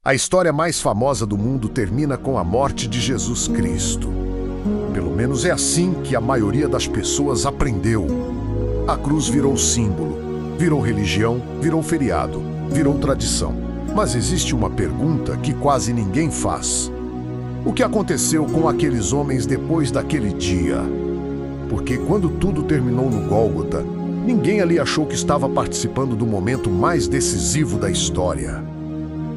A história mais famosa do mundo termina com a morte de Jesus Cristo. Pelo menos é assim que a maioria das pessoas aprendeu. A cruz virou símbolo, virou religião, virou feriado, virou tradição. Mas existe uma pergunta que quase ninguém faz. O que aconteceu com aqueles homens depois daquele dia? Porque quando tudo terminou no Gólgota, ninguém ali achou que estava participando do momento mais decisivo da história.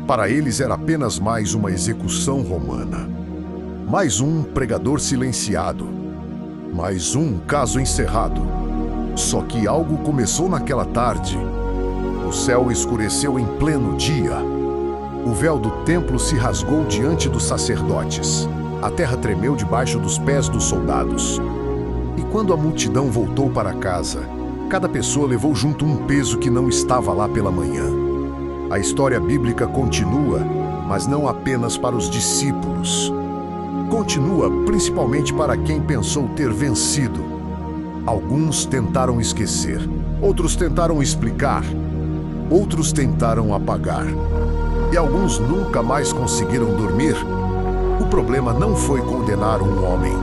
Para eles era apenas mais uma execução romana. Mais um pregador silenciado. Mais um caso encerrado. Só que algo começou naquela tarde. O céu escureceu em pleno dia. O véu do templo se rasgou diante dos sacerdotes. A terra tremeu debaixo dos pés dos soldados. E quando a multidão voltou para casa, cada pessoa levou junto um peso que não estava lá pela manhã. A história bíblica continua, mas não apenas para os discípulos. Continua principalmente para quem pensou ter vencido. Alguns tentaram esquecer, outros tentaram explicar, outros tentaram apagar. E alguns nunca mais conseguiram dormir. O problema não foi condenar um homem.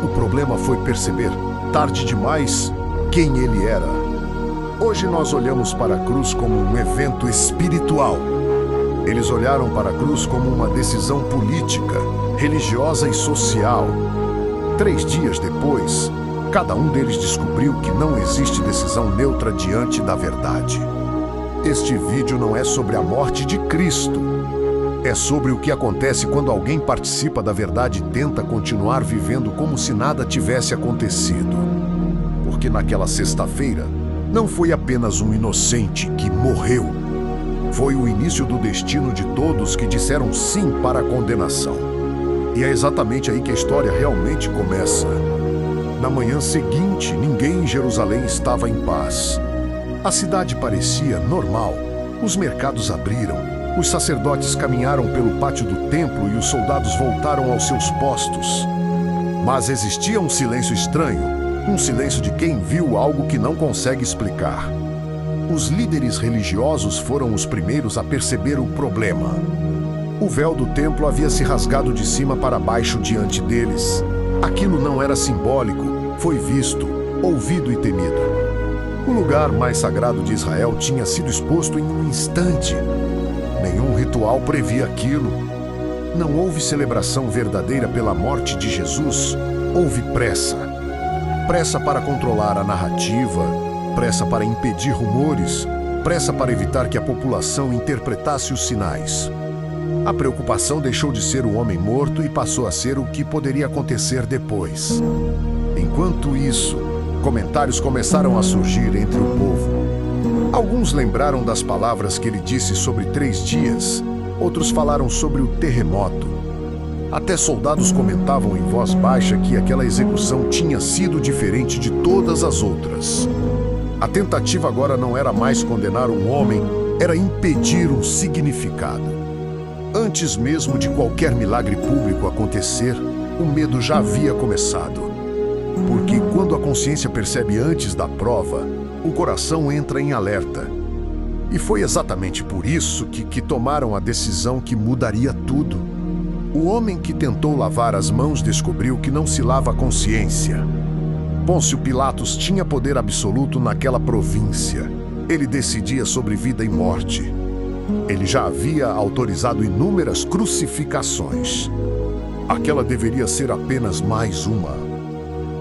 O problema foi perceber, tarde demais, quem ele era. Hoje nós olhamos para a cruz como um evento espiritual. Eles olharam para a cruz como uma decisão política, religiosa e social. 3 dias depois, cada um deles descobriu que não existe decisão neutra diante da verdade. Este vídeo não é sobre a morte de Cristo. É sobre o que acontece quando alguém participa da verdade e tenta continuar vivendo como se nada tivesse acontecido. Porque naquela sexta-feira, não foi apenas um inocente que morreu. Foi o início do destino de todos que disseram sim para a condenação. E é exatamente aí que a história realmente começa. Na manhã seguinte, ninguém em Jerusalém estava em paz. A cidade parecia normal. Os mercados abriram, os sacerdotes caminharam pelo pátio do templo e os soldados voltaram aos seus postos. Mas existia um silêncio estranho. Um silêncio de quem viu algo que não consegue explicar. Os líderes religiosos foram os primeiros a perceber o problema. O véu do templo havia se rasgado de cima para baixo diante deles. Aquilo não era simbólico, foi visto, ouvido e temido. O lugar mais sagrado de Israel tinha sido exposto em um instante. Nenhum ritual previa aquilo. Não houve celebração verdadeira pela morte de Jesus, houve pressa. Pressa para controlar a narrativa, pressa para impedir rumores, pressa para evitar que a população interpretasse os sinais. A preocupação deixou de ser o homem morto e passou a ser o que poderia acontecer depois. Enquanto isso, comentários começaram a surgir entre o povo. Alguns lembraram das palavras que ele disse sobre 3 dias, outros falaram sobre o terremoto. Até soldados comentavam em voz baixa que aquela execução tinha sido diferente de todas as outras. A tentativa agora não era mais condenar um homem, era impedir um significado. Antes mesmo de qualquer milagre público acontecer, o medo já havia começado. Porque quando a consciência percebe antes da prova, o coração entra em alerta. E foi exatamente por isso que tomaram a decisão que mudaria tudo. O homem que tentou lavar as mãos descobriu que não se lava a consciência. Pôncio Pilatos tinha poder absoluto naquela província. Ele decidia sobre vida e morte. Ele já havia autorizado inúmeras crucificações. Aquela deveria ser apenas mais uma.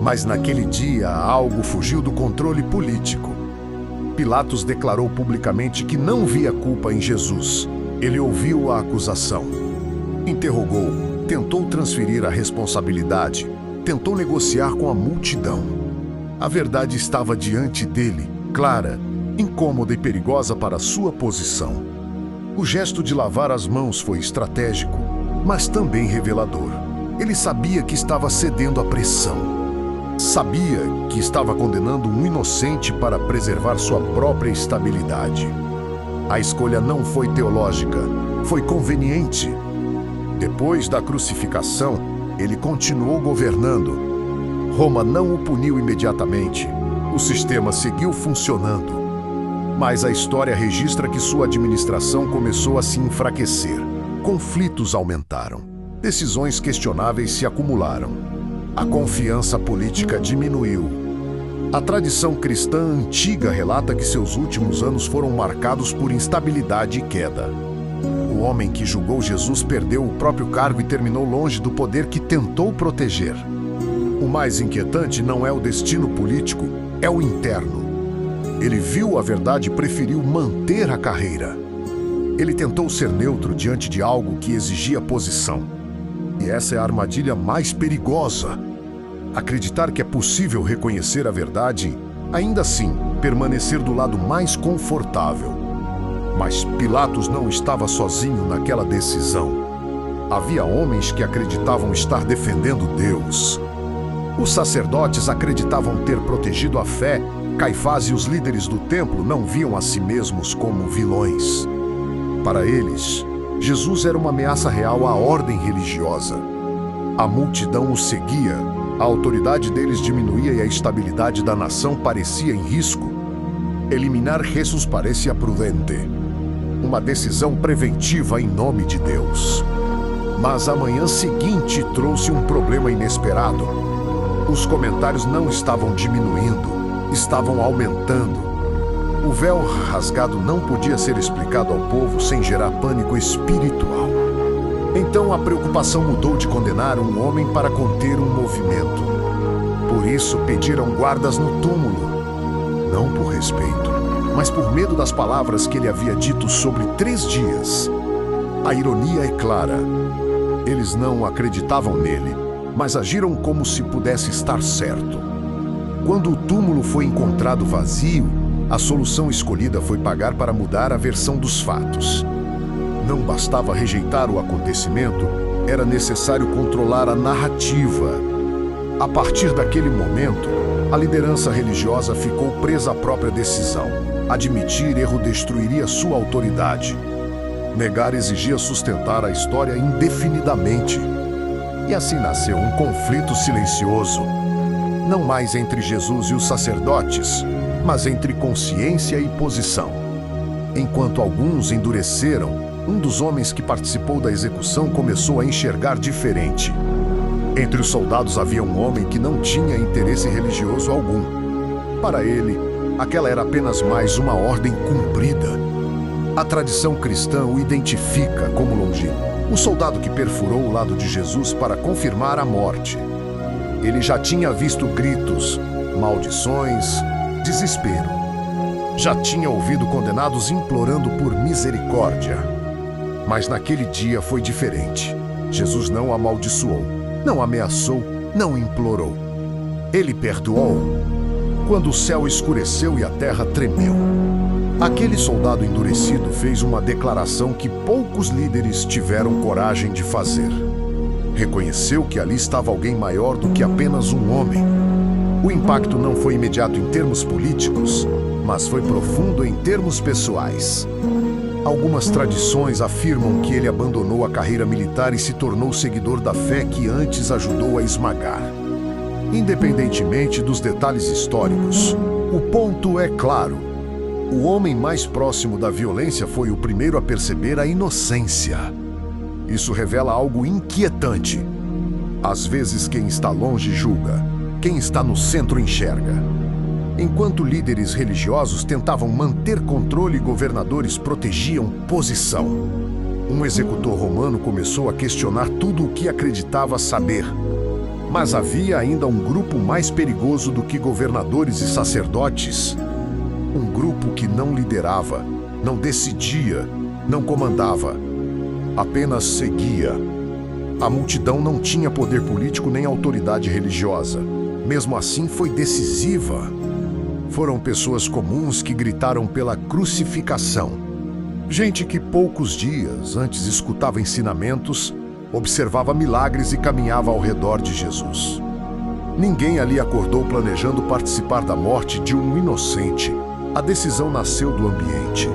Mas naquele dia algo fugiu do controle político. Pilatos declarou publicamente que não via culpa em Jesus. Ele ouviu a acusação. Interrogou, tentou transferir a responsabilidade, tentou negociar com a multidão. A verdade estava diante dele, clara, incômoda e perigosa para sua posição. O gesto de lavar as mãos foi estratégico, mas também revelador. Ele sabia que estava cedendo à pressão. Sabia que estava condenando um inocente para preservar sua própria estabilidade. A escolha não foi teológica, foi conveniente. Depois da crucificação, ele continuou governando. Roma não o puniu imediatamente. O sistema seguiu funcionando. Mas a história registra que sua administração começou a se enfraquecer. conflitos aumentaram. Decisões questionáveis se acumularam. A confiança política diminuiu. A tradição cristã antiga relata que seus últimos anos foram marcados por instabilidade e queda. O homem que julgou Jesus perdeu o próprio cargo e terminou longe do poder que tentou proteger. O mais inquietante não é o destino político, é o interno. Ele viu a verdade e preferiu manter a carreira. Ele tentou ser neutro diante de algo que exigia posição. E essa é a armadilha mais perigosa. Acreditar que é possível reconhecer a verdade, ainda assim, permanecer do lado mais confortável. Mas Pilatos não estava sozinho naquela decisão. Havia homens que acreditavam estar defendendo Deus. Os sacerdotes acreditavam ter protegido a fé. Caifás e os líderes do templo não viam a si mesmos como vilões. Para eles, Jesus era uma ameaça real à ordem religiosa. A multidão o seguia, a autoridade deles diminuía e a estabilidade da nação parecia em risco. Eliminar Jesus parecia prudente. Uma decisão preventiva em nome de Deus. Mas a manhã seguinte trouxe um problema inesperado. Os comentários não estavam diminuindo, estavam aumentando. O véu rasgado não podia ser explicado ao povo sem gerar pânico espiritual. Então a preocupação mudou de condenar um homem para conter um movimento. Por isso pediram guardas no túmulo. Não por respeito, mas por medo das palavras que ele havia dito sobre 3 dias. A ironia é clara. Eles não acreditavam nele, mas agiram como se pudesse estar certo. Quando o túmulo foi encontrado vazio, a solução escolhida foi pagar para mudar a versão dos fatos. Não bastava rejeitar o acontecimento, era necessário controlar a narrativa. A partir daquele momento, a liderança religiosa ficou presa à própria decisão. Admitir erro destruiria sua autoridade. Negar exigia sustentar a história indefinidamente. E assim nasceu um conflito silencioso. Não mais entre Jesus e os sacerdotes, mas entre consciência e posição. Enquanto alguns endureceram, um dos homens que participou da execução começou a enxergar diferente. Entre os soldados havia um homem que não tinha interesse religioso algum. Para ele, aquela era apenas mais uma ordem cumprida. A tradição cristã o identifica como longínquo, o soldado que perfurou o lado de Jesus para confirmar a morte. Ele já tinha visto gritos, maldições, desespero. Já tinha ouvido condenados implorando por misericórdia. Mas naquele dia foi diferente. Jesus não amaldiçoou, não ameaçou, não implorou. Ele perdoou. Quando o céu escureceu e a terra tremeu, aquele soldado endurecido fez uma declaração que poucos líderes tiveram coragem de fazer. Reconheceu que ali estava alguém maior do que apenas um homem. O impacto não foi imediato em termos políticos, mas foi profundo em termos pessoais. Algumas tradições afirmam que ele abandonou a carreira militar e se tornou seguidor da fé que antes ajudou a esmagar. Independentemente dos detalhes históricos, o ponto é claro. O homem mais próximo da violência foi o primeiro a perceber a inocência. Isso revela algo inquietante. Às vezes quem está longe julga, quem está no centro enxerga. Enquanto líderes religiosos tentavam manter controle, governadores protegiam posição. Um executor romano começou a questionar tudo o que acreditava saber. Mas havia ainda um grupo mais perigoso do que governadores e sacerdotes. Um grupo que não liderava, não decidia, não comandava. Apenas seguia. A multidão não tinha poder político nem autoridade religiosa. Mesmo assim, foi decisiva. Foram pessoas comuns que gritaram pela crucificação. Gente que poucos dias antes escutava ensinamentos, observava milagres e caminhava ao redor de Jesus. Ninguém ali acordou planejando participar da morte de um inocente. A decisão nasceu do ambiente.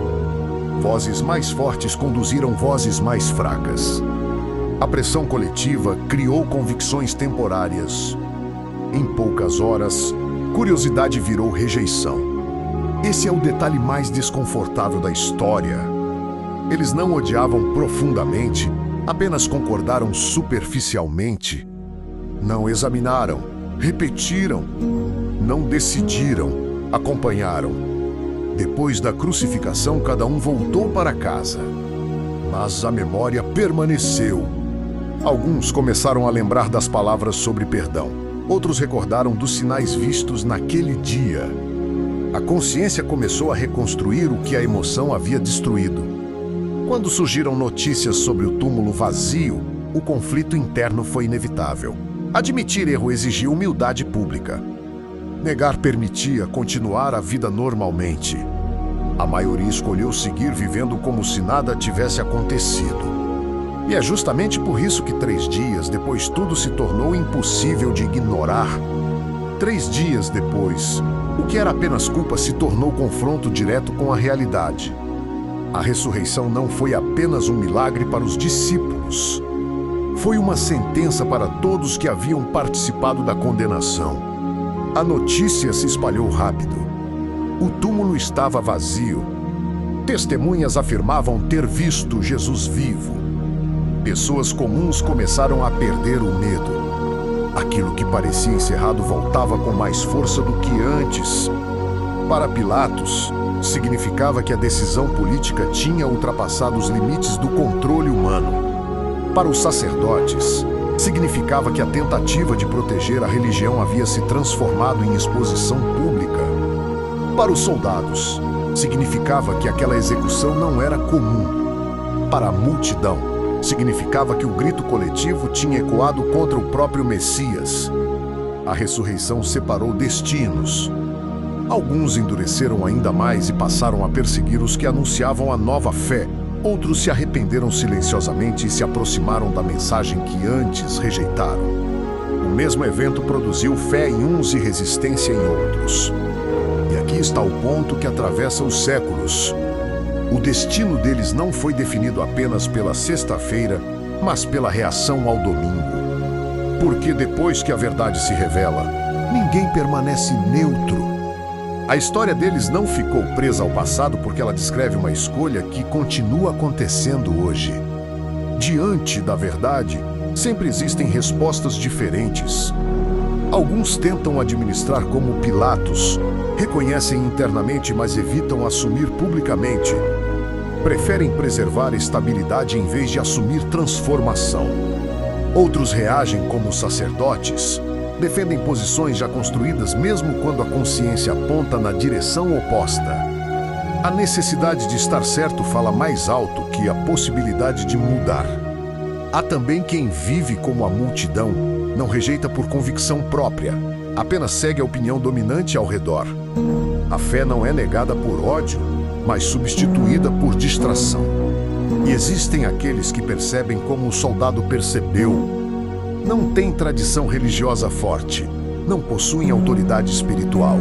Vozes mais fortes conduziram vozes mais fracas. A pressão coletiva criou convicções temporárias. Em poucas horas, curiosidade virou rejeição. Esse é o detalhe mais desconfortável da história. Eles não odiavam profundamente, Apenas concordaram superficialmente. Não examinaram, repetiram, não decidiram, acompanharam. Depois da crucificação, cada um voltou para casa. Mas a memória permaneceu. Alguns começaram a lembrar das palavras sobre perdão. Outros recordaram dos sinais vistos naquele dia. A consciência começou a reconstruir o que a emoção havia destruído. Quando surgiram notícias sobre o túmulo vazio, o conflito interno foi inevitável. Admitir erro exigia humildade pública. Negar permitia continuar a vida normalmente. A maioria escolheu seguir vivendo como se nada tivesse acontecido. E é justamente por isso que 3 dias depois tudo se tornou impossível de ignorar. 3 dias depois, o que era apenas culpa se tornou confronto direto com a realidade. A ressurreição não foi apenas um milagre para os discípulos. Foi uma sentença para todos que haviam participado da condenação. A notícia se espalhou rápido. O túmulo estava vazio. Testemunhas afirmavam ter visto Jesus vivo. Pessoas comuns começaram a perder o medo. Aquilo que parecia encerrado voltava com mais força do que antes. Para Pilatos, significava que a decisão política tinha ultrapassado os limites do controle humano. Para os sacerdotes, significava que a tentativa de proteger a religião havia se transformado em exposição pública. Para os soldados, significava que aquela execução não era comum. Para a multidão, significava que o grito coletivo tinha ecoado contra o próprio Messias. A ressurreição separou destinos. Alguns endureceram ainda mais e passaram a perseguir os que anunciavam a nova fé. Outros se arrependeram silenciosamente e se aproximaram da mensagem que antes rejeitaram. O mesmo evento produziu fé em uns e resistência em outros. E aqui está o ponto que atravessa os séculos. O destino deles não foi definido apenas pela sexta-feira, mas pela reação ao domingo. Porque depois que a verdade se revela, ninguém permanece neutro. A história deles não ficou presa ao passado porque ela descreve uma escolha que continua acontecendo hoje. Diante da verdade, sempre existem respostas diferentes. Alguns tentam administrar como Pilatos, reconhecem internamente, mas evitam assumir publicamente. Preferem preservar a estabilidade em vez de assumir transformação. Outros reagem como sacerdotes, defendem posições já construídas mesmo quando a consciência aponta na direção oposta. A necessidade de estar certo fala mais alto que a possibilidade de mudar. Há também quem vive como a multidão, não rejeita por convicção própria, apenas segue a opinião dominante ao redor. A fé não é negada por ódio, mas substituída por distração. E existem aqueles que percebem como o soldado percebeu. Não têm tradição religiosa forte, não possuem autoridade espiritual.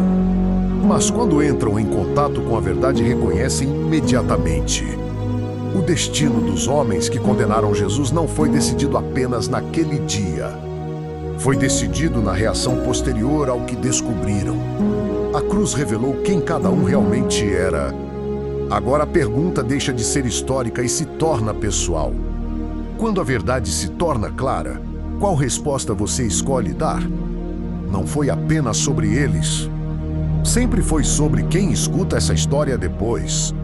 Mas quando entram em contato com a verdade, reconhecem imediatamente. O destino dos homens que condenaram Jesus não foi decidido apenas naquele dia. Foi decidido na reação posterior ao que descobriram. A cruz revelou quem cada um realmente era. Agora a pergunta deixa de ser histórica e se torna pessoal. Quando a verdade se torna clara, qual resposta você escolhe dar? Não foi apenas sobre eles. Sempre foi sobre quem escuta essa história depois.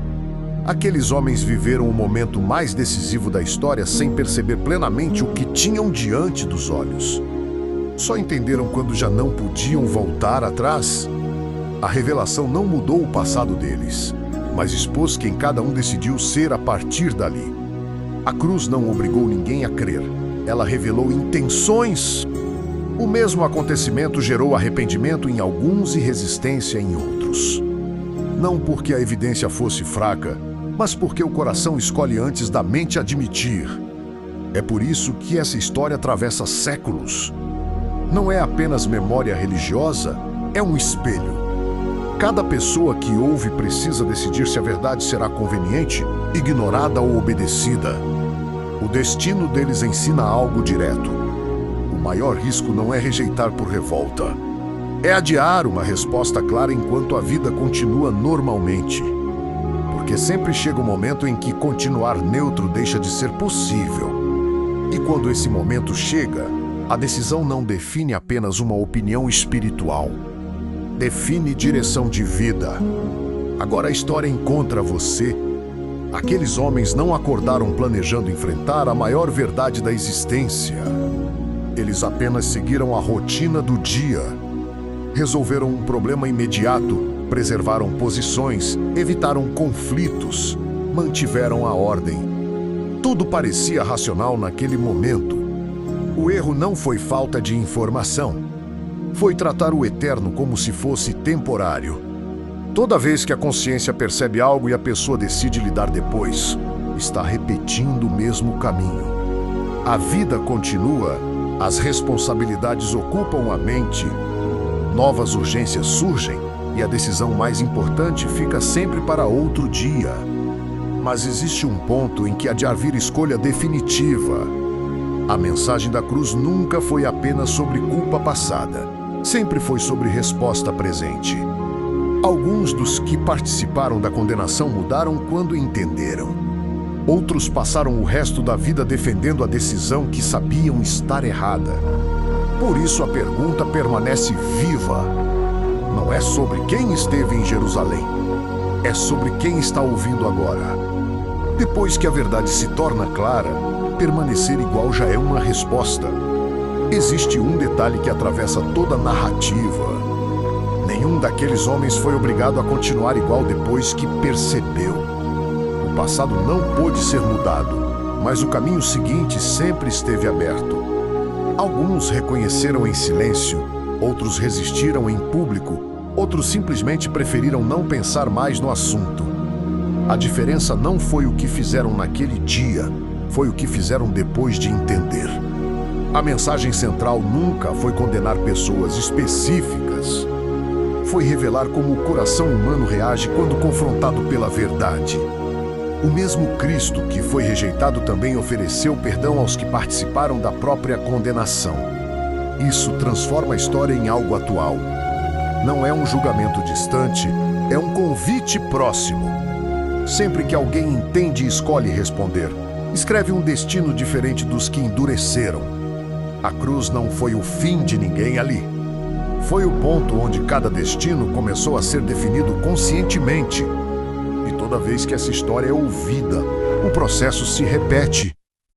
Aqueles homens viveram o momento mais decisivo da história sem perceber plenamente o que tinham diante dos olhos. Só entenderam quando já não podiam voltar atrás. A revelação não mudou o passado deles, mas expôs quem cada um decidiu ser a partir dali. A cruz não obrigou ninguém a crer. Ela revelou intenções. O mesmo acontecimento gerou arrependimento em alguns e resistência em outros. Não porque a evidência fosse fraca, mas porque o coração escolhe antes da mente admitir. É por isso que essa história atravessa séculos. Não é apenas memória religiosa, é um espelho. Cada pessoa que ouve precisa decidir se a verdade será conveniente, ignorada ou obedecida. O destino deles ensina algo direto. O maior risco não é rejeitar por revolta. É adiar uma resposta clara enquanto a vida continua normalmente. Porque sempre chega um momento em que continuar neutro deixa de ser possível. E quando esse momento chega, a decisão não define apenas uma opinião espiritual. Define direção de vida. Agora a história encontra você. Aqueles homens não acordaram planejando enfrentar a maior verdade da existência. Eles apenas seguiram a rotina do dia. Resolveram um problema imediato, preservaram posições, evitaram conflitos, mantiveram a ordem. Tudo parecia racional naquele momento. O erro não foi falta de informação. Foi tratar o eterno como se fosse temporário. Toda vez que a consciência percebe algo e a pessoa decide lidar depois, está repetindo o mesmo caminho. A vida continua, as responsabilidades ocupam a mente, novas urgências surgem e a decisão mais importante fica sempre para outro dia. Mas existe um ponto em que há de haver escolha definitiva. A mensagem da cruz nunca foi apenas sobre culpa passada, sempre foi sobre resposta presente. Alguns dos que participaram da condenação mudaram quando entenderam. Outros passaram o resto da vida defendendo a decisão que sabiam estar errada. Por isso a pergunta permanece viva. Não é sobre quem esteve em Jerusalém, é sobre quem está ouvindo agora. Depois que a verdade se torna clara, permanecer igual já é uma resposta. Existe um detalhe que atravessa toda a narrativa. Nenhum daqueles homens foi obrigado a continuar igual depois que percebeu. O passado não pôde ser mudado, mas o caminho seguinte sempre esteve aberto. Alguns reconheceram em silêncio, outros resistiram em público, outros simplesmente preferiram não pensar mais no assunto. A diferença não foi o que fizeram naquele dia, foi o que fizeram depois de entender. A mensagem central nunca foi condenar pessoas específicas. Foi revelar como o coração humano reage quando confrontado pela verdade. O mesmo Cristo que foi rejeitado também ofereceu perdão aos que participaram da própria condenação. Isso transforma a história em algo atual. Não é um julgamento distante, é um convite próximo. Sempre que alguém entende e escolhe responder, escreve um destino diferente dos que endureceram. A cruz não foi o fim de ninguém ali. Foi o ponto onde cada destino começou a ser definido conscientemente. E toda vez que essa história é ouvida, o processo se repete.